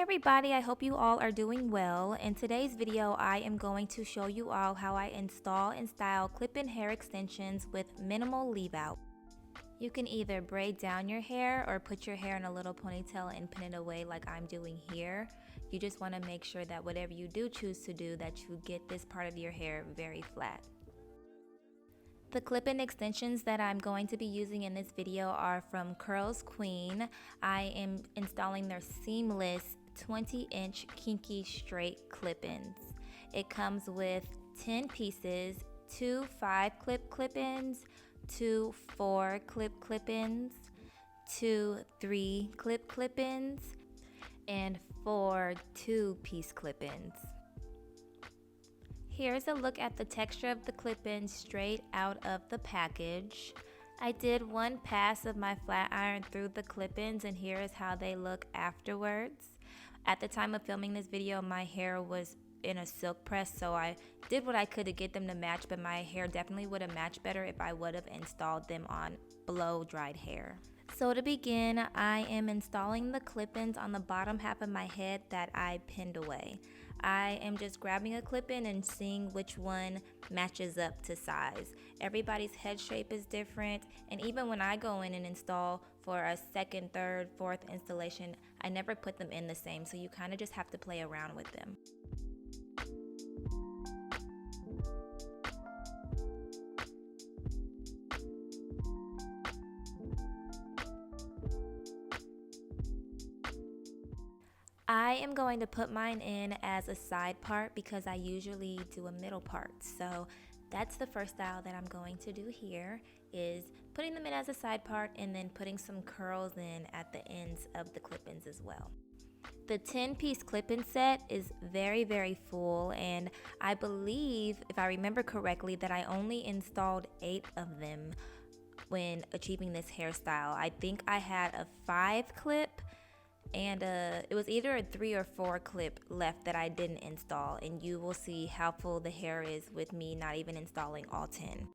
everybody, I hope you all are doing well. In today's video, I am going to show you all how I install and style clip-in hair extensions with minimal leave out. You can either braid down your hair or put your hair in a little ponytail and pin it away like I'm doing here. You just want to make sure that whatever you do choose to do, that you get this part of your hair very flat. The clip-in extensions that I'm going to be using in this video are from Curlsqueen. I am installing their seamless 20-inch Kinky straight clip-ins. It comes with 10 pieces, 2 5-clip clip-ins, 2 4-clip clip-ins, 2 3-clip clip-ins, and 4 2-piece clip-ins. Here's a look at the texture of the clip-ins straight out of the package. I did one pass of my flat iron through the clip-ins, and here is how they look afterwards. At the time of filming this video, my hair was in a silk press, so I did what I could to get them to match, but my hair definitely would have matched better if I would have installed them on blow-dried hair. So to begin, I am installing the clip-ins on the bottom half of my head that I pinned away. I am just grabbing a clip-in and seeing which one matches up to size. Everybody's head shape is different, and even when I go in and install for a second, third, fourth installation, I never put them in the same, so you kind of just have to play around with them. I am going to put mine in as a side part because I usually do a middle part. So that's the first style that I'm going to do here, is putting them in as a side part and then putting some curls in at the ends of the clip-ins as well. The 10-piece clip-in set is very full, and I believe, if I remember correctly, that I only installed 8 of them when achieving this hairstyle. I think I had a 5-clip and it was either a 3 or 4 clip left that I didn't install, and you will see how full the hair is with me not even installing all 10.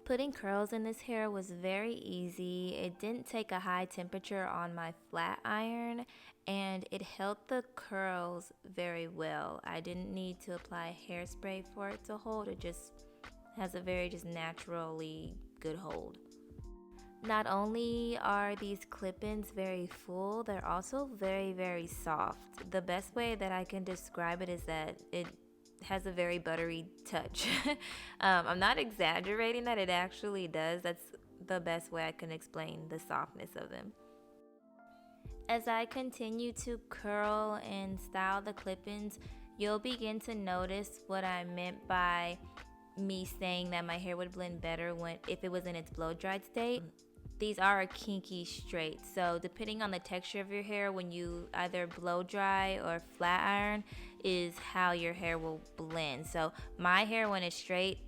Putting curls in this hair was very easy. It didn't take a high temperature on my flat iron, and it held the curls very well. I didn't need to apply hairspray for it to hold. It just has a very naturally good hold. Not only are these clip-ins very full, they're also very soft. The best way that I can describe it is that it has a very buttery touch. I'm not exaggerating that, it actually does. That's the best way I can explain the softness of them. As I continue to curl and style the clip-ins, you'll begin to notice what I meant by me saying that my hair would blend better if it was in its blow-dried state. These are a kinky straight, so depending on the texture of your hair, when you either blow dry or flat iron, is how your hair will blend. So my hair, when it's straight,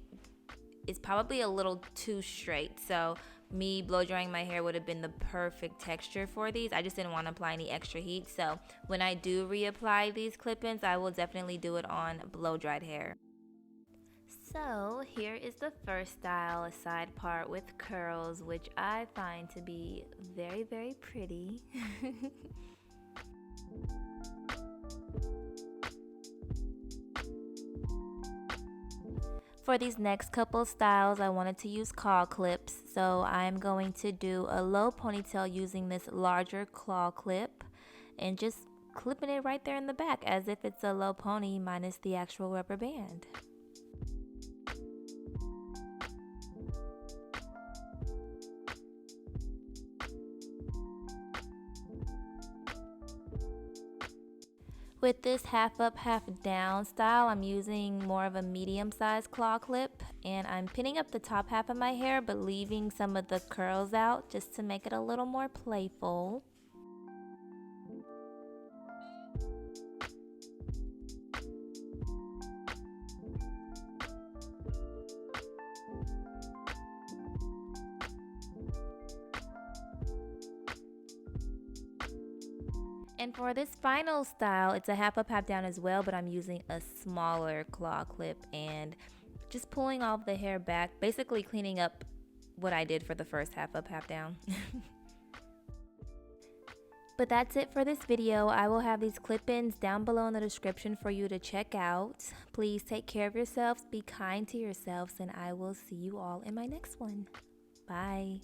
is probably a little too straight, so me blow drying my hair would have been the perfect texture for these. I just didn't want to apply any extra heat, so when I do reapply these clip-ins, I will definitely do it on blow dried hair. So here is the first style, a side part with curls, which I find to be very pretty. For these next couple styles, I wanted to use claw clips, so I'm going to do a low ponytail using this larger claw clip and just clipping it right there in the back as if it's a low pony minus the actual rubber band. With this half up, half down style, I'm using more of a medium sized claw clip, and I'm pinning up the top half of my hair but leaving some of the curls out just to make it a little more playful. And for this final style, it's a half up, half down as well, but I'm using a smaller claw clip and just pulling all of the hair back, basically cleaning up what I did for the first half up, half down. But that's it for this video. I will have these clip-ins down below in the description for you to check out. Please take care of yourselves, be kind to yourselves, and I will see you all in my next one. Bye.